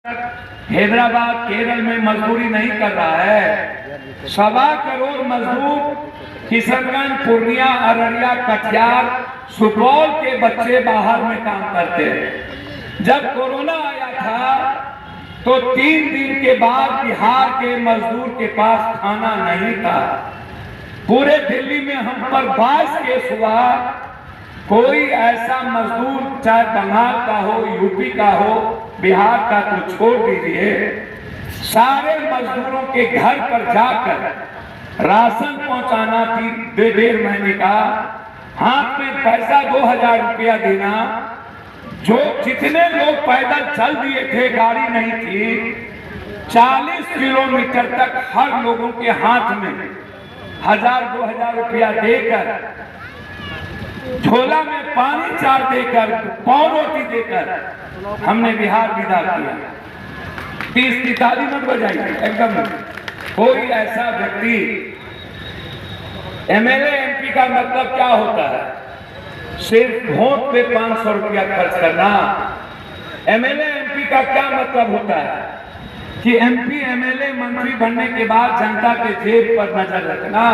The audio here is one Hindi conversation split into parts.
हैदराबाद केरल में मजदूरी नहीं कर रहा है। 1.25 करोड़ मजदूर किशनगंज, पूर्णिया, अररिया, कटिहार, सुपौल के बच्चे बाहर में काम करते हैं। जब कोरोना आया था तो 3 दिन के बाद बिहार के मजदूर के पास खाना नहीं था। पूरे दिल्ली में हम पर 22 केस हुआ। कोई ऐसा मजदूर चाहे बंगाल का हो, यूपी का हो, बिहार का तो छोड़ दीजिए, सारे मजदूरों के घर पर जाकर राशन पहुंचाना थी। 1.5 महीने का हाथ में पैसा 2000 रुपया देना। जो जितने लोग पैदल चल दिए थे, गाड़ी नहीं थी, 40 किलोमीटर तक हर लोगों के हाथ में 1000-2000 रुपया देकर, झोला में पानी 4 देकर, पाव रोटी देकर हमने बिहार विदा किया। 30 की ताली मत बजाइए एकदम। कोई ऐसा व्यक्ति, एमएलए एमपी का मतलब क्या होता है? सिर्फ वोट पे 500 रुपया खर्च करना। एमएलए एमपी का क्या मतलब होता है? कि एमपी एमएलए मंत्री बनने के बाद जनता के जेब पर नजर रखना।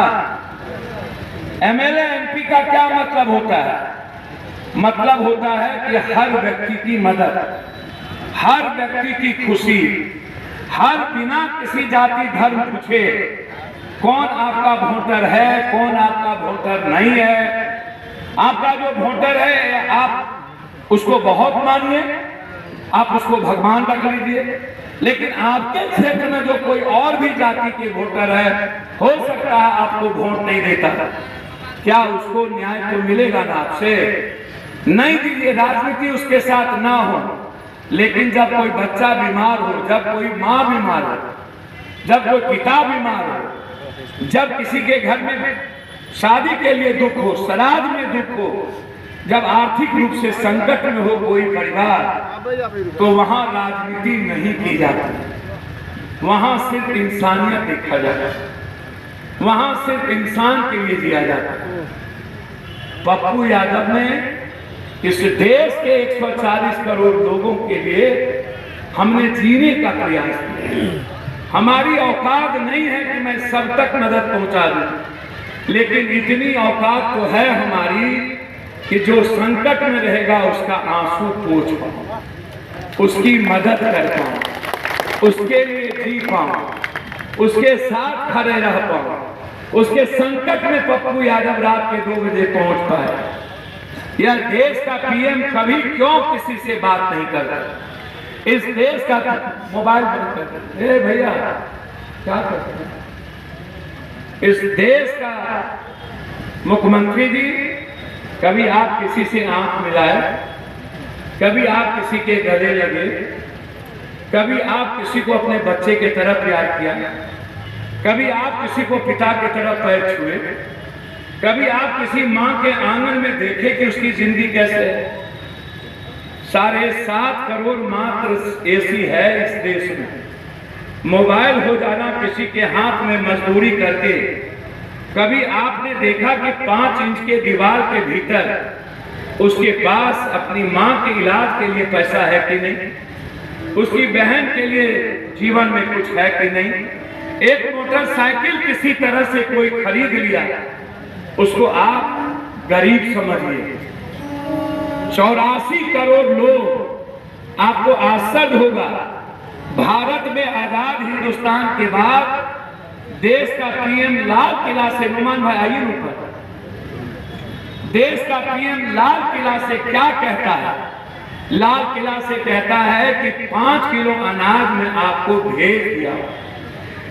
एमएलए एमपी का क्या मतलब होता है? मतलब होता है कि हर व्यक्ति की मदद, हर व्यक्ति की खुशी, हर बिना किसी जाति धर्म पूछे कौन आपका वोटर है, कौन आपका वोटर नहीं है। आपका जो वोटर है आप उसको बहुत मानिए, आप उसको भगवान रख लीजिए, लेकिन आपके क्षेत्र में जो कोई और भी जाति के वोटर है, हो सकता है आपको वोट नहीं देता, क्या उसको न्याय तो मिलेगा ना आपसे? नहीं दीजिए। राजनीति उसके साथ ना हो, लेकिन जब कोई बच्चा बीमार हो, जब कोई माँ बीमार हो, जब कोई पिता बीमार हो, जब किसी के घर में शादी के लिए दुख हो, श्राद्ध में दुख हो, जब आर्थिक रूप से संकट में हो कोई परिवार, तो वहां राजनीति नहीं की जाती। वहां सिर्फ इंसानियत देखा जाता है, वहां सिर्फ इंसान के लिए जिया जाता है। पप्पू यादव ने इस देश के 140 करोड़ लोगों के लिए हमने जीने का प्रयास किया। हमारी औकात नहीं है कि मैं सब तक मदद पहुंचा दूं, लेकिन इतनी औकात तो है हमारी कि जो संकट में रहेगा उसका आंसू पोंछ पाऊं, उसकी मदद कर पाऊं, उसके लिए जी पाऊं, उसके साथ खड़े रह पाऊं, उसके संकट में पप्पू यादव रात के 2 बजे पहुंच पाए। यह देश का पीएम कभी क्यों किसी से बात नहीं करता? इस देश का मोबाइल बंद कर, ए भैया क्या करते हैं? इस देश का मुख्यमंत्री जी, कभी आप किसी से आंख मिलाए, कभी आप किसी के गले लगे, कभी आप किसी को अपने बच्चे की तरफ प्यार किया, कभी आप किसी को पिता की तरफ पैर छुए, कभी आप किसी मां के आंगन में देखे कि उसकी जिंदगी कैसे है? 7.5 करोड़ मात्र एसी है इस देश में। मोबाइल हो जाना किसी के हाथ में मजदूरी करके, कभी आपने देखा कि 5 इंच के दीवार के भीतर उसके पास अपनी मां के इलाज के लिए पैसा है कि नहीं, उसकी बहन के लिए जीवन में कुछ है कि नहीं। एक मोटरसाइकिल किसी तरह से कोई खरीद लिया, उसको आप गरीब समझिए। 84 करोड़ लोग, आपको आश्चर्य होगा, भारत में आजाद हिंदुस्तान के बाद देश का पीएम लाल किला से, नुमान भाई आइए ऊपर, देश का पीएम लाल किला से क्या कहता है? लाल किला से कहता है कि 5 किलो अनाज में आपको भेज दिया।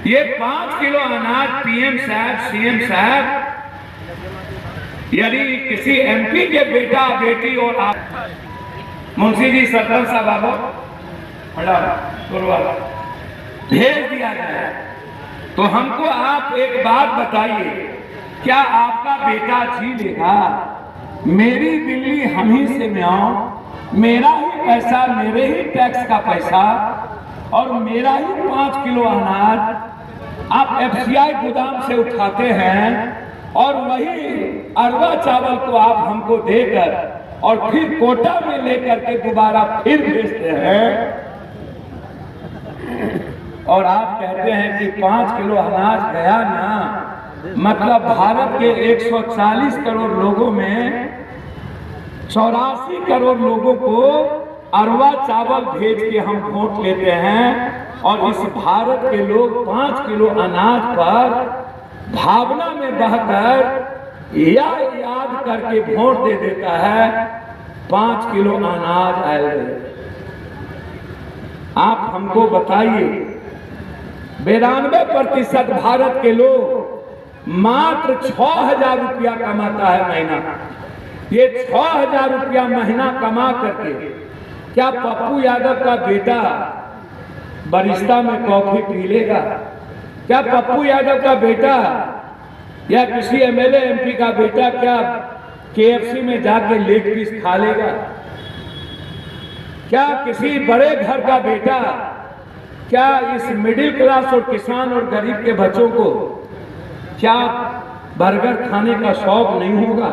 ये 5 किलो अनाज पीएम साहब, सीएम साहब, यदि किसी एमपी के बेटा बेटी और आप, मुंशी जी, सरपंच साहब भेज दिया जाए, तो हमको आप एक बात बताइए, क्या आपका बेटा जी लेगा? मेरी बिल्ली हम ही से म्याऊं, मेरा ही पैसा, मेरे ही टैक्स का पैसा और मेरा ही 5 किलो अनाज आप एफसीआई गोदाम से उठाते हैं और वही अरवा चावल को आप हमको देकर और फिर कोटा में लेकर के दोबारा फिर भेजते हैं। और आप कहते हैं कि 5 किलो अनाज गया ना, मतलब भारत के 140 करोड़ लोगों में 84 करोड़ लोगों को अरवा चावल भेज के हम वोट लेते हैं, और इस भारत के लोग 5 किलो अनाज पर भावना में बहकर या याद करके वोट दे देता है 5 किलो अनाज आए। आप हमको बताइए, 92% भारत के लोग मात्र 6,000 रुपया कमाता है महीना। ये 6,000 रुपया महीना कमा करके क्या पप्पू यादव का बेटा बरिस्ता में कॉफी पी लेगा? क्या पप्पू यादव का बेटा या किसी एमएलए एमपी का बेटा क्या केएफसी में जाके लेग पीस खा लेगा? क्या किसी बड़े घर का बेटा क्या इस मिडिल क्लास और किसान और गरीब के बच्चों को क्या बर्गर खाने का शौक नहीं होगा?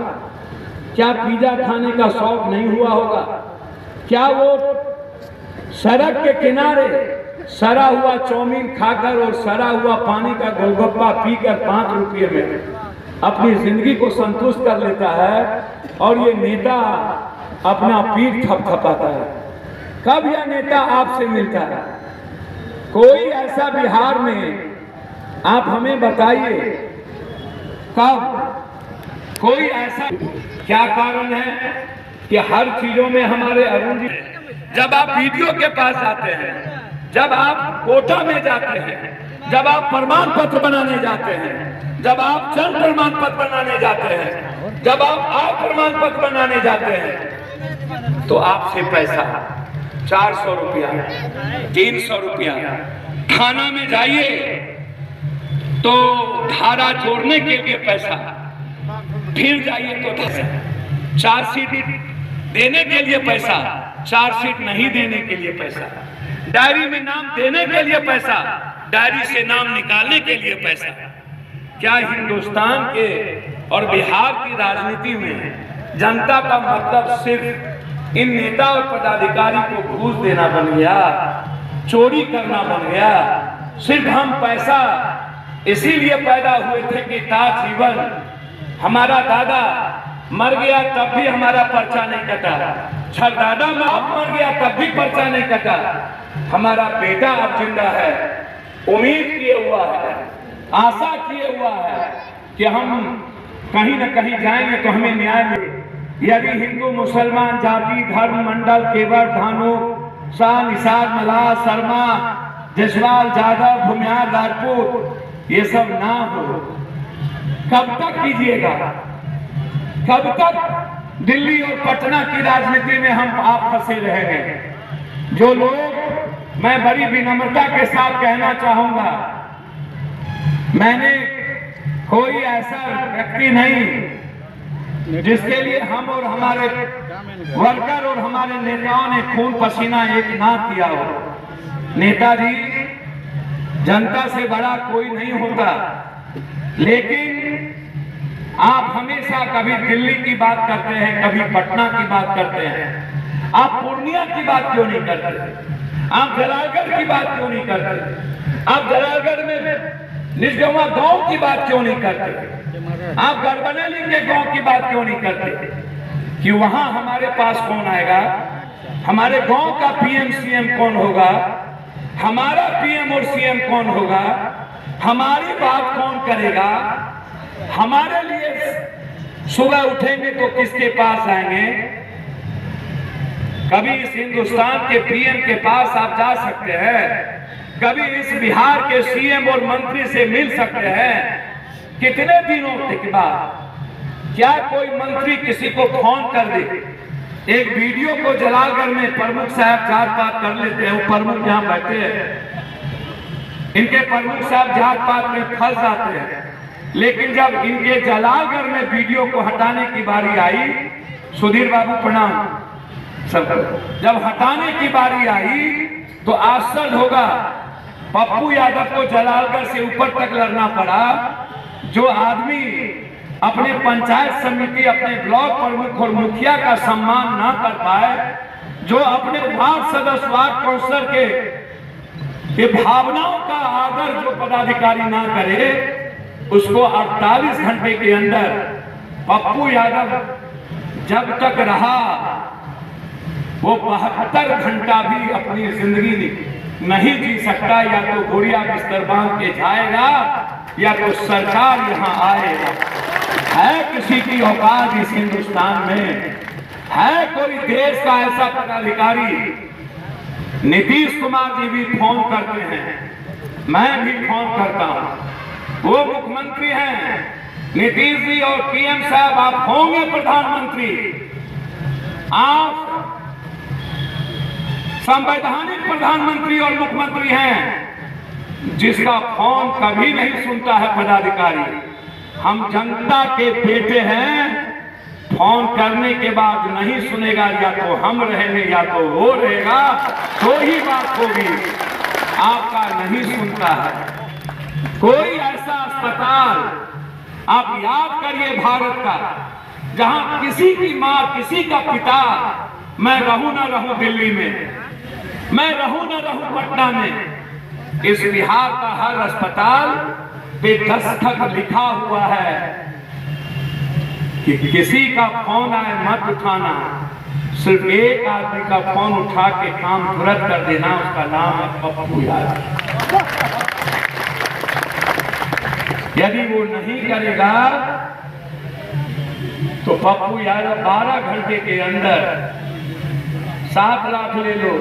क्या पिज्जा खाने का शौक नहीं हुआ होगा? क्या वो सड़क के किनारे सड़ा हुआ चाउमीन खाकर और सड़ा हुआ पानी का गोलगप्पा पीकर 5 रुपये में अपनी जिंदगी को संतुष्ट कर लेता है, और ये नेता अपना पीठ थपथपाता है? कब यह नेता आपसे मिलता है? कोई ऐसा बिहार में आप हमें बताइए, कब कोई ऐसा? क्या कारण है कि हर चीजों में हमारे अरुण जी, जब आप वीडियो के पास आते हैं, जब आप कोटा में जाते हैं, जब आप प्रमाण पत्र बनाने जाते हैं, जब आप जन्म प्रमाण पत्र बनाने जाते हैं, जब आप आय प्रमाण पत्र बनाने जाते हैं, तो आपसे पैसा 400 रुपया, 300 रुपया। थाना में जाइए तो धारा जोड़ने के लिए पैसा, फिर जाइए तो चार्जशीट देने के लिए पैसा, चार्जशीट नहीं देने के लिए पैसा, डायरी में नाम देने के लिए पैसा, डायरी से नाम निकालने के लिए पैसा। क्या हिंदुस्तान के और बिहार की राजनीति में जनता का मतलब सिर्फ इन नेता और पदाधिकारी को घूस देना बन गया, चोरी करना बन गया? सिर्फ हम पैसा इसीलिए पैदा हुए थे कि जीवन हमारा दादा मर गया तब भी हमारा पर्चा नहीं कटा, छरदादा मर गया तब भी पर्चा नहीं कटा, हमारा बेटा अब जिंदा है, उम्मीद किए हुआ है, आशा किए हुआ है कि हम कहीं न कहीं जाएंगे तो हमें न्याय मिले। यदि हिंदू मुसलमान जाति धर्म मंडल केवल धानु शाह निषाद मल्हार शर्मा जसवाल जादव भूमियार राजपूत ये सब ना हो, कब तक कीजिएगा? कब तक दिल्ली और पटना की राजनीति में हम आप फंसे रहेंगे? जो लोग, मैं बड़ी विनम्रता के साथ कहना चाहूंगा, मैंने कोई ऐसा व्यक्ति नहीं जिसके लिए हम और हमारे वर्कर और हमारे नेताओं ने खून पसीना एक ना किया हो। नेताजी, जनता से बड़ा कोई नहीं होता, लेकिन आप हमेशा कभी दिल्ली की बात करते हैं, कभी पटना की बात करते हैं, आप पूर्णिया की बात क्यों नहीं करते? आप जलालगढ़ की बात क्यों नहीं करते? आप जलालगढ़ में निजगवा गांव की बात क्यों नहीं करते? आप गढ़बनेली के गांव की बात क्यों नहीं करते? कि वहां हमारे पास कौन आएगा? हमारे गांव का पीएम सीएम कौन होगा? हमारा पीएम और सीएम कौन होगा? हमारी बात कौन करेगा? हमारे लिए सुबह उठेंगे तो किसके पास जाएंगे? कभी इस हिंदुस्तान के पीएम के पास आप जा सकते हैं, कभी इस बिहार के सीएम और मंत्री से मिल सकते हैं? कितने दिनों के बाद? क्या कोई मंत्री किसी को फोन कर दे? एक वीडियो को जलालगढ़ में प्रमुख साहब जात पात कर लेते हैं, वो प्रमुख यहाँ बैठे हैं, इनके प्रमुख साहब जात पात में फंस जाते हैं, लेकिन जब इनके जलालगढ़ में वीडियो को हटाने की बारी आई, सुधीर बाबू प्रणाम सबको, जब हटाने की बारी आई तो आश्चर्य होगा, पप्पू यादव को जलालगढ़ से ऊपर तक लड़ना पड़ा। जो आदमी अपने पंचायत समिति, अपने ब्लॉक प्रमुख और मुखिया का सम्मान ना कर पाए, जो अपने वार्ड सदस्य वार्ड काउंसिलर के कि भावनाओं का आदर जो पदाधिकारी ना करे उसको 48 घंटे के अंदर पप्पू यादव जब तक रहा वो 72 घंटा भी अपनी जिंदगी नहीं जी सकता। या तो गोरिया बिस्तर बांध के जाएगा या तो सरकार यहाँ आएगा। है किसी की औकात इस हिंदुस्तान में? है कोई देश का ऐसा पदाधिकारी? नीतीश कुमार जी भी फोन करते हैं, मैं भी फोन करता हूं। वो मुख्यमंत्री हैं, नीतीश जी और पीएम साहब आप होंगे प्रधानमंत्री। आप संवैधानिक प्रधानमंत्री और मुख्यमंत्री हैं, जिसका फोन कभी नहीं सुनता है पदाधिकारी। हम जनता के बेटे हैं, फोन करने के बाद नहीं सुनेगा, या तो हम रहेंगे या तो वो रहेगा, तो ही बात होगी। आपका नहीं सुनता है। कोई ऐसा अस्पताल आप याद करिए भारत का, जहां किसी की मां, किसी का पिता, मैं रहूं ना रहूं दिल्ली में, मैं रहूं ना रहूं पटना में, इस बिहार का हर अस्पताल पे दस्तखत लिखा हुआ है कि किसी का फोन आए मत उठाना। सिर्फ एक आदमी का फोन उठा के काम तुरंत कर देना, उसका नाम है पप्पू यादव। यदि वो नहीं करेगा तो पप्पू यादव 12 घंटे के अंदर 7 लाख ले लो।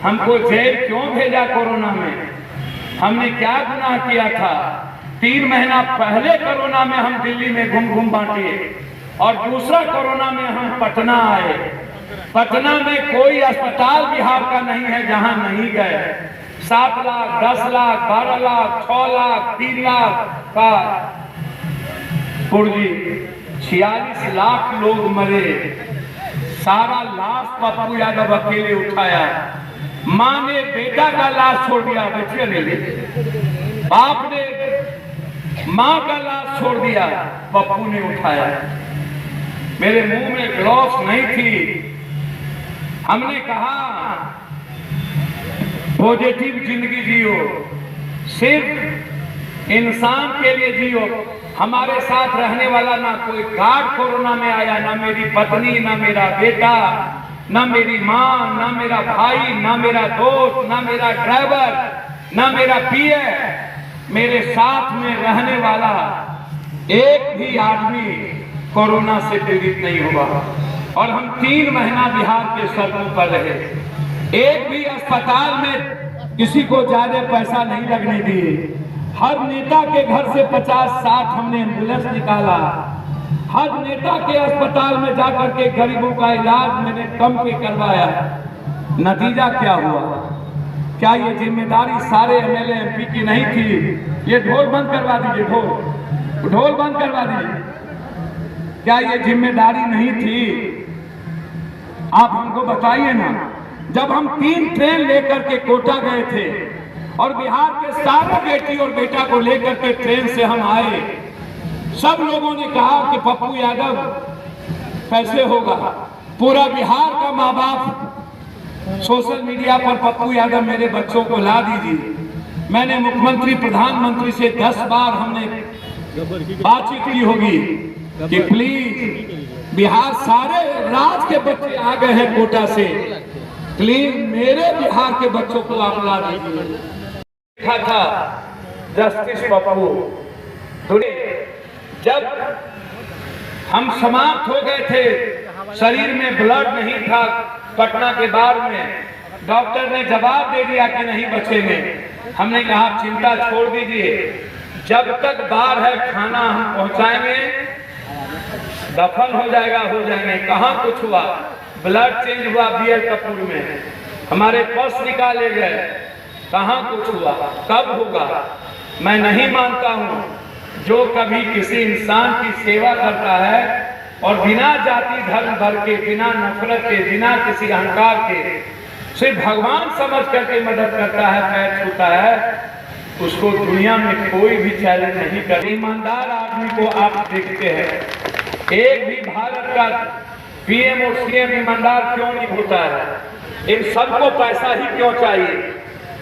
हमको जेल क्यों भेजा कोरोना में? हमने क्या गुनाह किया था? 3 महीना पहले कोरोना में हम दिल्ली में घूम बांटे और दूसरा कोरोना में हम पटना आए। पटना में कोई अस्पताल बिहार का नहीं है जहां नहीं गए। 7 लाख, 10 लाख, 12 लाख, 6 लाख, 3 लाख का पुर्जी, 46 लाख लोग मरे। सारा लाश पप्पू यादव अकेले उठाया। माँ ने बेटा का लाश छोड़ दिया, बच्चे ने ले। बाप ने माँ का लाश छोड़ दिया, पप्पू ने उठाया। मेरे मुंह में ग्लव्स नहीं थी। हमने कहा पॉजिटिव जिंदगी जियो, सिर्फ इंसान के लिए जियो। हमारे साथ रहने वाला ना कोई गार्ड कोरोना में आया, ना मेरी पत्नी, ना मेरा बेटा, ना मेरी माँ, ना मेरा भाई, ना मेरा दोस्त, ना मेरा ड्राइवर, ना मेरा पीए। मेरे साथ में रहने वाला एक भी आदमी कोरोना से पीड़ित नहीं हुआ। और हम 3 महीना बिहार के सड़कों पर रहे। एक भी अस्पताल में किसी को ज्यादा पैसा नहीं लगने दिए। हर नेता के घर से 50-60 हमने एम्बुलेंस निकाला। हर नेता के अस्पताल में जाकर के गरीबों का इलाज मैंने कम पे करवाया। नतीजा क्या हुआ? क्या ये जिम्मेदारी सारे एमएलए एमपी की नहीं थी? ये ढोल बंद करवा दीजिए, ढोल बंद करवा दीजिए। क्या ये जिम्मेदारी नहीं थी? आप हमको बताइए ना। जब हम 3 ट्रेन लेकर के कोटा गए थे और बिहार के सारे बेटी और बेटा को लेकर के ट्रेन से हम आए, सब लोगों ने कहा कि पप्पू यादव कैसे होगा। पूरा बिहार का माँ बाप सोशल मीडिया पर पप्पू यादव मेरे बच्चों को ला दीजिए। मैंने मुख्यमंत्री प्रधानमंत्री से 10 बार हमने बातचीत की होगी कि प्लीज बिहार, सारे राज्य के बच्चे आ गए हैं कोटा से, प्लीज मेरे बिहार के बच्चों को आप ला दीजिए। लिखा था जस्टिस पप्पू। जब हम समाप्त हो गए थे, शरीर में ब्लड नहीं था, पटना के बार में डॉक्टर ने जवाब दे दिया कि नहीं बचेंगे। हमने कहा चिंता छोड़ दीजिए, जब तक बार है खाना हम पहुंचाएंगे, दफन हो जाएगा, हो जाएंगे। कहाँ कुछ हुआ? ब्लड चेंज हुआ बीएल कपूर में, हमारे पर्स निकाले गए, कहाँ कुछ हुआ? कब होगा? मैं नहीं मानता हूँ जो कभी किसी इंसान की सेवा करता है और बिना जाति धर्म भर के, बिना नफरत के, बिना किसी अहंकार के, सिर्फ भगवान समझ करके मदद करता है, पैर छूता है, उसको दुनिया में कोई भी चैलेंज नहीं कर। ईमानदार आदमी को आप देखते हैं, एक भी भारत का पीएम और सीएम ईमानदार क्यों नहीं होता है? इन सबको पैसा ही क्यों चाहिए?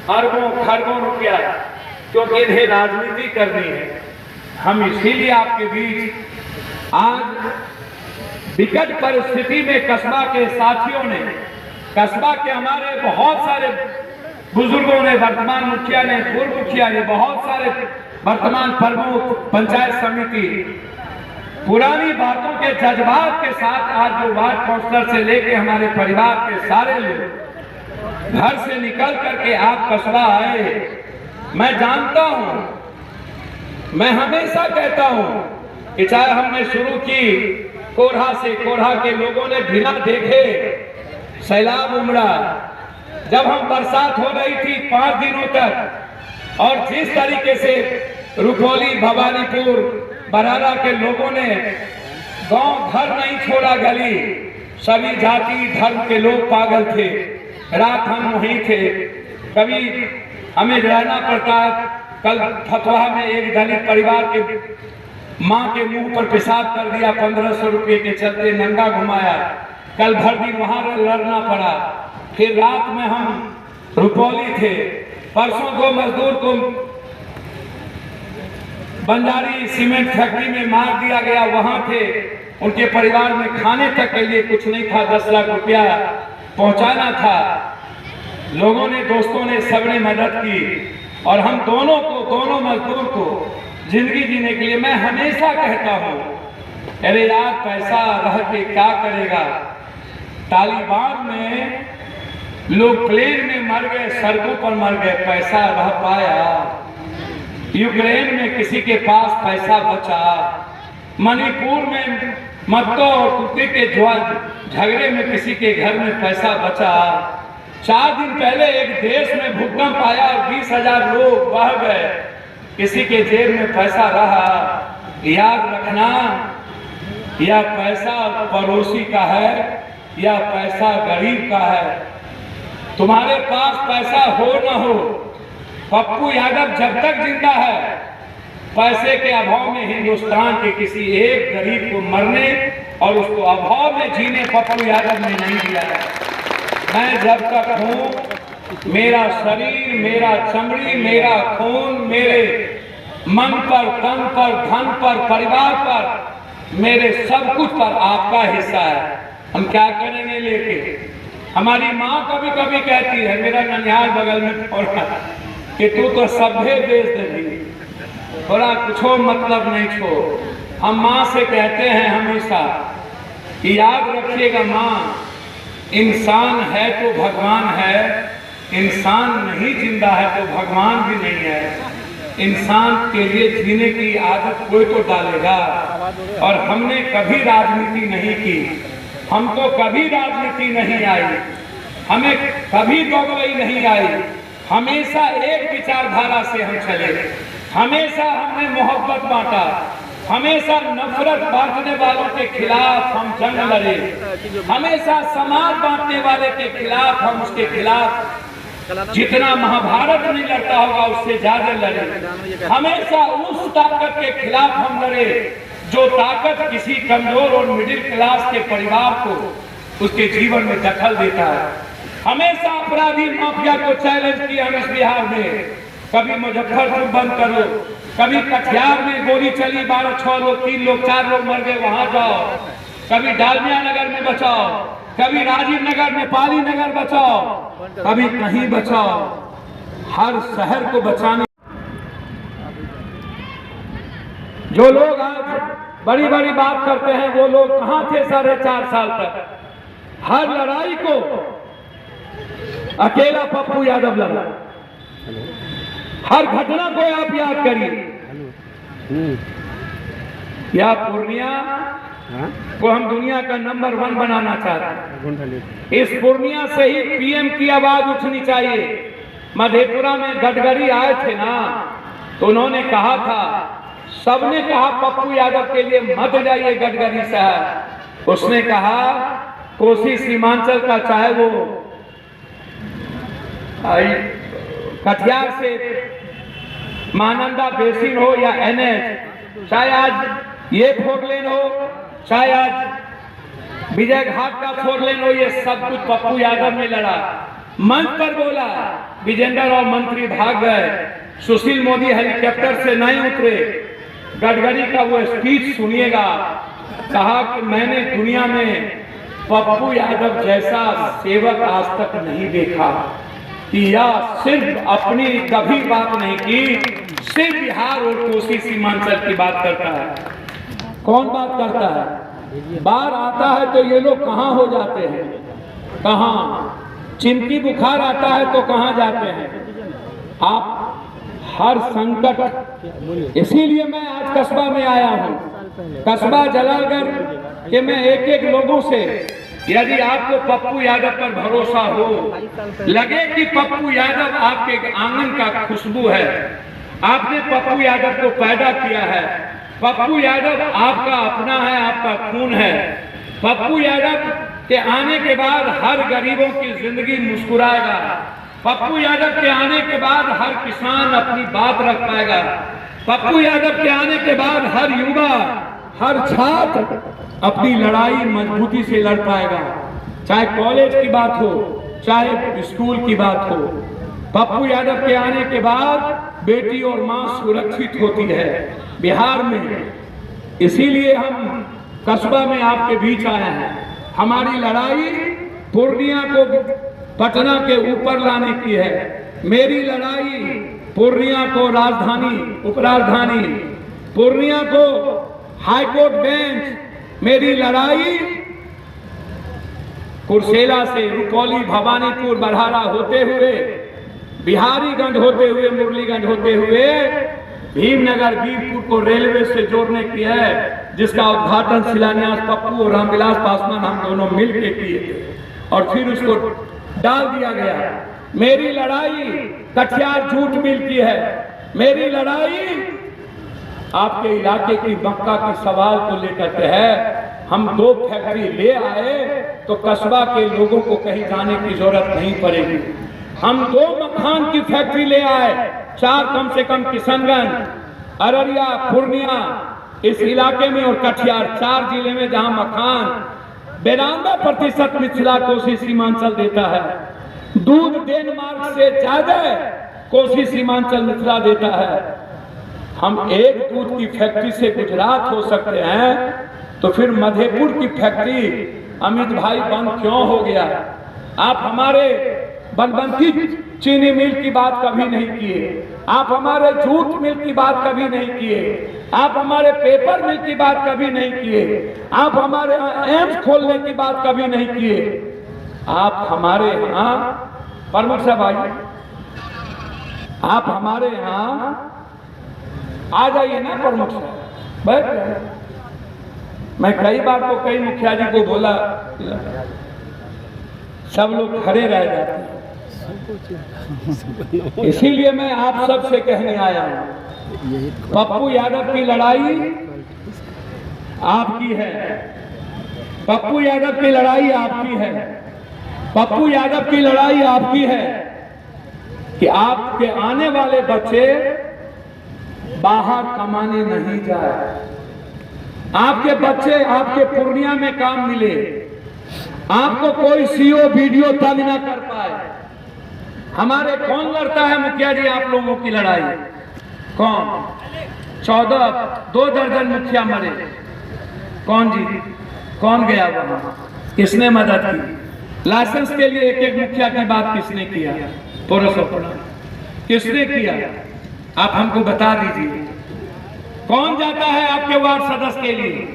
अरबों खरबों रुपया, क्योंकि इन्हें राजनीति करनी है। हम इसीलिए आपके बीच आज विकट परिस्थिति में कस्बा के साथियों ने, कस्बा के हमारे बहुत सारे बुजुर्गों ने, वर्तमान मुखिया ने, पूर्व मुखिया ने, बहुत सारे वर्तमान प्रमुख, पंचायत समिति, पुरानी बातों के जज्बात के साथ आज जो वार्ड काउंसलर से लेके हमारे परिवार के सारे लोग घर से निकल करके आप कस्बा आए। मैं जानता हूं, मैं हमेशा कहता हूं कि चाहे हमने शुरू की कोरहा से, कोरहा के लोगों ने बिना देखे सैलाब उमड़ा, जब हम बरसात हो रही थी 5 दिनों तक, और जिस तरीके से रुपौली, भवानीपुर, बरारा के लोगों ने गांव घर नहीं छोड़ा, गली, सभी जाति धर्म के लोग पागल थे। रात हम वहीं थे, कभी हमें रहना पड़ता। कल फतवा में एक दलित परिवार के मां के मुंह पर पेशाब कर दिया, 1500 रुपये के चलते नंगा घुमाया। कल भर दिन वहां लड़ना पड़ा। फिर रात में हम रुपौली थे। परसों 2 मजदूर को बंजारी सीमेंट फैक्ट्री में मार दिया गया, वहां थे। उनके परिवार में खाने तक के लिए कुछ नहीं था, 10 लाख रुपया पहुंचाना था। लोगों ने, दोस्तों ने, सबने मदद की, और हम दोनों को, दोनों मजदूर को जिंदगी जीने के लिए मैं हमेशा कहता हूं, अरे यार पैसा रह के क्या करेगा। तालिबान में लोग प्लेन में मर गए, सड़कों पर मर गए, पैसा रह पाया। यूक्रेन में किसी के पास पैसा बचा। मणिपुर में मत्तो और कुत्ते के झगड़े में किसी के घर में पैसा बचा। 4 दिन पहले एक देश में भूकंप आया और 20,000 लोग बह गए, किसी के जेब में पैसा रहा। याद रखना, यह पैसा पड़ोसी का है या पैसा गरीब का है। तुम्हारे पास पैसा हो न हो, पप्पू यादव जब तक जिंदा है, पैसे के अभाव में हिंदुस्तान के किसी एक गरीब को मरने और उसको अभाव में जीने पप्पू यादव ने नहीं दिया है। मैं जब तक हूं, मेरा शरीर, मेरा चमड़ी, मेरा खून, मेरे मन पर, तन पर, धन पर, परिवार पर, मेरे सब कुछ पर आपका हिस्सा है। हम क्या करेंगे लेके? हमारी माँ कभी कभी कहती है, मेरा ननिहाल बगल में थोड़ा, कि तू तो सभ्य बेच देगी, थोड़ा कुछो मतलब नहीं छोड़। हम माँ से कहते हैं हमेशा कि याद रखिएगा माँ, इंसान है तो भगवान है, इंसान नहीं जिंदा है तो भगवान भी नहीं है। इंसान के लिए जीने की आदत कोई तो डालेगा। और हमने कभी राजनीति नहीं की, हमको कभी राजनीति नहीं आई, हमें कभी दोगलई नहीं आई। हमेशा एक विचारधारा से हम चले, हमेशा हमने मोहब्बत बांटा, हमेशा नफरत बांटने वालों के खिलाफ हम जंग लड़े, हमेशा समाज बांटने वाले के खिलाफ हम उसके खिलाफ जितना महाभारत नहीं लड़ता होगा उससे ज्यादा लड़े। हमेशा उस ताकत के खिलाफ हम लड़े जो ताकत किसी कमजोर और मिडिल क्लास के परिवार को उसके जीवन में दखल देता है। हमेशा अपराधी माफिया को चैलेंज किया हम इस बिहार में। कभी मुजफ्फरपुर बंद करो, कभी कटिहार में गोली चली, 12-6 लोग, 3 लोग, 4 लोग मर गए, वहां जाओ। कभी डालमिया नगर में बचाओ, कभी राजीव नगर में, पाली नगर बचाओ, कभी कहीं बचाओ। हर शहर को बचाने जो लोग आज बड़ी बड़ी बात करते हैं वो लोग कहां थे 4.5 साल तक? हर लड़ाई को अकेला पप्पू यादव लड़ा। हर घटना को आप याद करिए। या पूर्णिया को हम दुनिया का नंबर 1 बनाना चाहते हैं। इस पूर्णिया से ही पीएम की आवाज उठनी चाहिए। मधेपुरा में गडकरी आए थे ना, तो उन्होंने कहा था, सबने कहा पप्पू यादव के लिए मत जाइए गडकरी साहब। उसने कहा कोसी सीमांचल का, चाहे वो कटिहार से महानंदा बेसिन हो या एनएच, चाहे आज ये 4 लेन हो, चाहे आज विजय घाट का 4 लेन हो, ये सब कुछ पप्पू यादव ने लड़ा। मंच पर बोला, विजेंद्र और मंत्री भाग गए, सुशील मोदी हेलीकॉप्टर से नहीं उतरे, गडकरी का वो स्पीच सुनिएगा, कहा कि मैंने दुनिया में पप्पू यादव जैसा सेवक आज तक नहीं देखा कि यह सिर्फ अपनी कभी बात नहीं की, सिर्फ बिहार और कोसी सीमांचल की बात करता है। कौन बात करता है? बाढ़ आता है तो ये लोग कहाँ हो जाते हैं, कहाँ? चिमकी बुखार आता है तो कहाँ जाते हैं? आप हर संकट, इसीलिए मैं आज कस्बा में आया हूँ, कस्बा जलालगढ़ के मैं एक एक लोगों से, यदि आपको पप्पू यादव पर भरोसा हो, लगे कि पप्पू यादव आपके आंगन का खुशबू है, आपने पप्पू यादव को पैदा किया है, पप्पू यादव आपका अपना है, आपका खून है, पप्पू यादव के आने के बाद हर गरीबों की जिंदगी मुस्कुराएगा, पप्पू यादव के आने के बाद हर किसान अपनी बात रख पाएगा, पप्पू यादव के आने के बाद हर युवा, हर छात्र अपनी लड़ाई मजबूती से लड़ पाएगा, चाहे कॉलेज की बात हो, चाहे स्कूल की बात हो। पप्पू यादव के आने के बाद बेटी और मां सुरक्षित होती है बिहार में। इसीलिए हम कस्बा में आपके बीच आए हैं। हमारी लड़ाई पूर्णिया को पटना के ऊपर लाने की है। मेरी लड़ाई पूर्णिया को राजधानी, उपराजधानी, पूर्णिया को हाईकोर्ट बेंच, मेरी लड़ाई कुर्सेला से रुपौली, भवानीपुर, बरहारा होते हुए, बिहारीगंज होते हुए, मुरलीगंज होते हुए भीमनगर, वीरपुर को रेलवे से जोड़ने की है, जिसका उद्घाटन शिलान्यास पप्पू और रामविलास पासवान हम दोनों मिलकर किए और फिर उसको डाल दिया गया। मेरी लड़ाई कटिहार जूट मिल की है। मेरी लड़ाई आपके इलाके की मक्का के सवाल को लेकर के है। हम 2 फैक्ट्री ले आए तो कस्बा के लोगों को कहीं जाने की जरूरत नहीं पड़ेगी। हम 2 मखान की फैक्ट्री ले आए, 4 कम से कम किशनगंज, अररिया, पूर्णिया, इस इलाके में और कटिहार, 4 जिले में जहां मखान 92% मिथिला कोसी सीमांचल देता है। दूध डेनमार्क से ज्यादा कोसी सीमांचल मिथिला देता है। हम एक दूध की फैक्ट्री से गुजरात हो सकते हैं, तो फिर मधेपुर की फैक्ट्री अमित भाई बंद क्यों हो गया? आप हमारे बनबंकी चीनी मिल की बात कभी नहीं किए, आप हमारे जूट मिल की बात कभी नहीं किए, आप हमारे पेपर मिल की बात कभी नहीं किए, आप हमारे एम्स खोलने की बात कभी नहीं किए। आप हमारे यहाँ प्रमुख साहब आइए, आप हमारे यहाँ आ जाइए ना प्रमुख साहब, बैठ रहे। मैं कई बार तो कई मुखिया जी को बोला, सब लोग खड़े रह जाते हैं। इसीलिए मैं आप सब से कहने आया हूं, पप्पू यादव की लड़ाई आपकी है, पप्पू यादव की लड़ाई आपकी है, पप्पू यादव की लड़ाई आपकी है कि आपके आने वाले बच्चे बाहर कमाने नहीं जाए, आपके बच्चे आपके पूर्णिया में काम मिले, आपको कोई सीओ वीडियो तंग ना कर पाए। हमारे कौन लड़ता है मुखिया जी आप लोगों की लड़ाई? कौन? 2 दर्जन मुखिया मरे, कौन जी? कौन गया वहां? किसने मदद की? लाइसेंस के लिए एक एक मुखिया की बात किसने किया? किसने किया? आप हमको बता दीजिए। कौन जाता है आपके वार्ड सदस्य के लिए?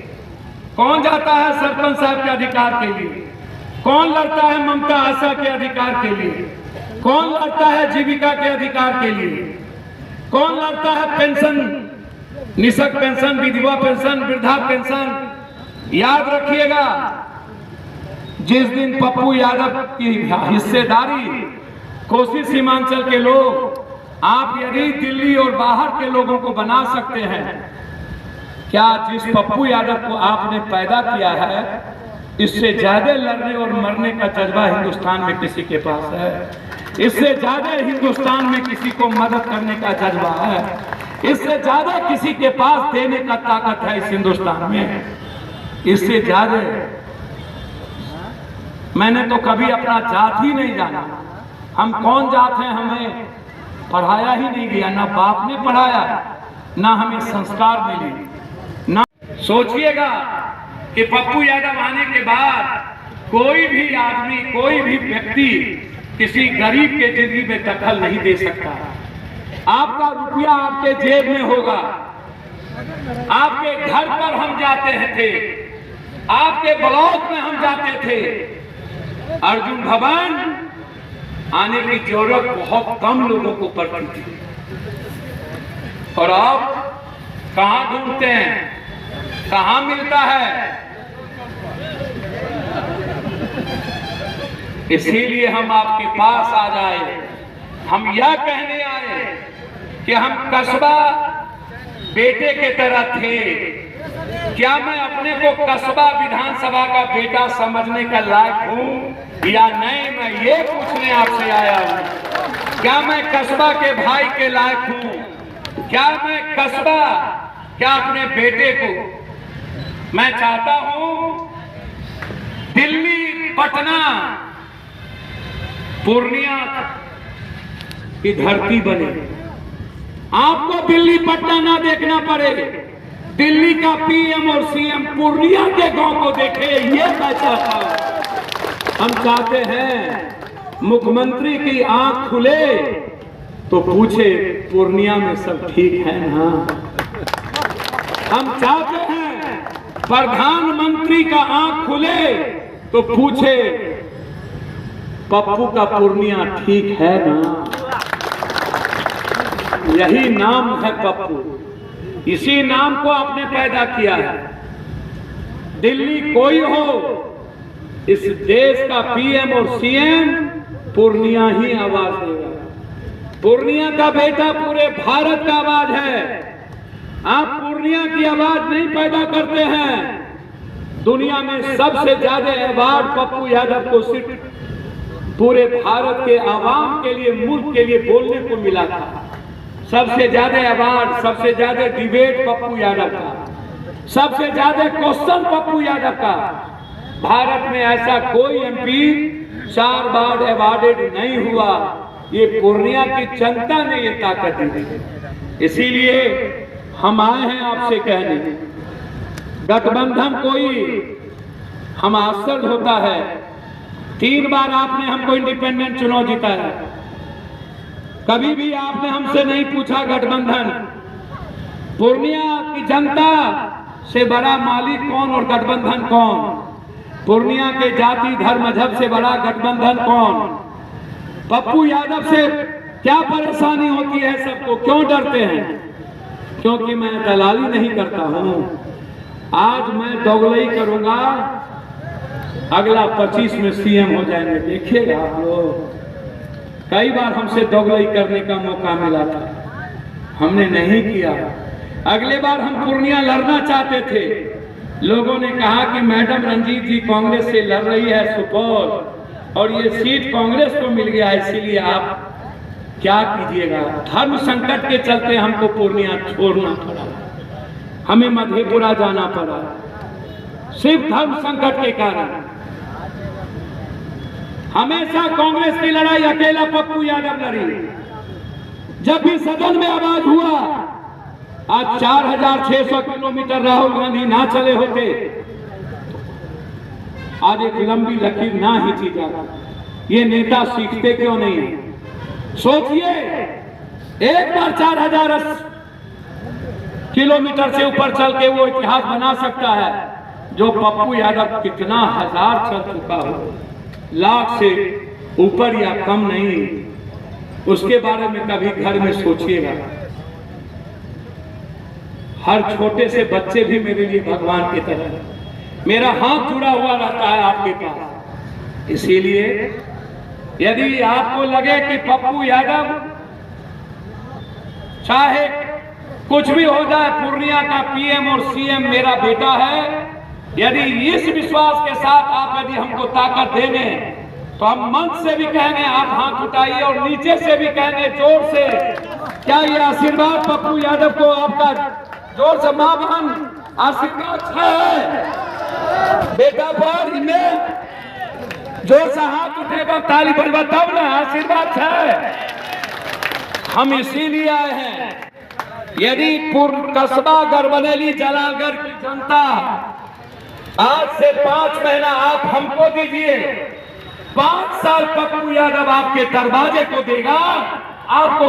कौन जाता है सरपंच साहब के अधिकार के लिए? कौन लड़ता है ममता आशा के अधिकार के लिए? कौन लड़ता है जीविका के अधिकार के लिए? कौन लड़ता है पेंशन, निःशक्त पेंशन, विधवा पेंशन, वृद्धा पेंशन? याद रखिएगा, जिस दिन पप्पू यादव की हिस्सेदारी कोसी सीमांचल के लोग, आप यदि दिल्ली और बाहर के लोगों को बना सकते हैं, क्या जिस पप्पू यादव को आपने पैदा किया है, इससे ज्यादा लड़ने और मरने का जज्बा हिंदुस्तान में किसी के पास है? इससे ज्यादा हिंदुस्तान में किसी को मदद करने का जज्बा है? इससे ज्यादा किसी के पास देने का ताकत है इस हिंदुस्तान में? इससे ज्यादा मैंने तो कभी अपना जात ही नहीं जाना, हम कौन जात हैं, हमें पढ़ाया ही नहीं गया, ना बाप ने पढ़ाया, ना हमें संस्कार मिले। ना सोचिएगा कि पप्पू यादव आने के बाद कोई भी आदमी, कोई भी व्यक्ति किसी गरीब के जिंदगी में दखल नहीं दे सकता। आपका रुपया आपके जेब में होगा, आपके घर पर हम जाते थे, आपके ब्लॉक में हम जाते थे। अर्जुन भवन आने की जरूरत बहुत कम लोगों को पड़ती थी, और अब कहां ढूंढते हैं, कहां मिलता है। इसीलिए हम आपके पास आ जाए, हम यह कहने आए कि हम कस्बा बेटे के तरह थे। क्या मैं अपने को कस्बा विधानसभा का बेटा समझने का लायक हूं या नहीं, मैं ये पूछने आपसे आया हूं। क्या मैं कस्बा के भाई के लायक हूं? क्या मैं कस्बा, क्या अपने बेटे को मैं चाहता हूं दिल्ली, पटना, पूर्णिया की धरती बने, आपको दिल्ली पटना ना देखना पड़े, दिल्ली का पीएम और सीएम पूर्णिया के गांव को देखे, ये मैं चाहता हूं। हम चाहते हैं मुख्यमंत्री की आंख खुले तो पूछे पूर्णिया में सब ठीक है ना। हम चाहते हैं प्रधानमंत्री का आंख खुले तो पूछे पप्पू का पूर्णिया ठीक है ना। यही नाम है पप्पू, इसी नाम को आपने पैदा किया है। दिल्ली कोई हो, इस देश का पीएम और सीएम पूर्णिया ही आवाज देगा। पूर्णिया का बेटा पूरे भारत का आवाज है। आप पूर्णिया की आवाज नहीं पैदा करते हैं। दुनिया में सबसे ज्यादा अवार्ड पप्पू यादव को सिर्फ पूरे भारत के आवाम के लिए, मुल्क के लिए बोलने को मिला था। सबसे ज्यादा अवार्ड, सबसे ज्यादा डिबेट पप्पू यादव का, सबसे ज्यादा क्वेश्चन पप्पू यादव का। भारत में ऐसा कोई एमपी 4 बार अवार्डेड नहीं हुआ। ये पूर्णिया की जनता ने ये ताकत दी। इसीलिए हम आए हैं आपसे कहने, गठबंधन कोई हम आश्चर्य होता है। 3 बार आपने हमको इंडिपेंडेंट चुनाव जिताया, कभी भी आपने हमसे नहीं पूछा गठबंधन पूर्णिया की जनता से बड़ा मालिक कौन और गठबंधन कौन, पूर्णिया के जाति धर्म मजहब से बड़ा गठबंधन कौन। पप्पू यादव से क्या परेशानी होती है सबको, क्यों डरते हैं? क्योंकि मैं दलाली नहीं करता हूं। आज मैं दोगलई करूंगा, अगला 25 में सीएम हो जाएंगे, देखिएगा आप लोग। कई बार हमसे दोगलई करने का मौका मिला था, हमने नहीं किया। अगले बार हम पूर्णिया लड़ना चाहते थे, लोगों ने कहा कि मैडम रंजीत जी कांग्रेस से लड़ रही है सुपौल, और ये सीट कांग्रेस को मिल गया, इसीलिए आप क्या कीजिएगा। धर्म संकट के चलते हमको पूर्णिया छोड़ना पड़ा, हमें मधेपुरा जाना पड़ा, सिर्फ धर्म संकट के कारण। हमेशा कांग्रेस की लड़ाई अकेला पप्पू यादव लड़ी। जब भी सदन में आवाज हुआ, आज 4600 किलोमीटर राहुल गांधी ना चले होते, आज एक लंबी लकीर ना खींची जाती। ये नेता सीखते क्यों नहीं है? सोचिए, एक बार 4000 किलोमीटर से ऊपर चल के वो इतिहास बना सकता है जो पप्पू यादव कितना हजार चल चुका हो, लाख से ऊपर या कम नहीं। उसके बारे में कभी घर में सोचिएगा। हर छोटे से बच्चे भी मेरे लिए भगवान की तरह, मेरा हाथ जुड़ा हुआ रहता है आपके पास। इसीलिए यदि आपको लगे कि पप्पू यादव चाहे कुछ भी हो जाए, पूर्णिया का पीएम और सीएम मेरा बेटा है, यदि इस विश्वास के साथ आप यदि हमको ताकत देंगे तो हम मंच से भी कहेंगे आप हाथ उठाइए, और नीचे से भी कहेंगे जोर से। क्या ये आशीर्वाद पप्पू यादव को आपका जोर से मां बहन आशीर्वाद है बेटा पर इन्हें जोर से हाथ उठेगा, ताली बजवा तब ना आशीर्वाद है। हम इसीलिए आए हैं। यदि पूर्ण कस्बा गढ़बरेली जलालगढ़ की जनता आज से 5 महीना आप हमको दीजिए, 5 साल पप्पू यादव आपके दरवाजे को देगा, आपको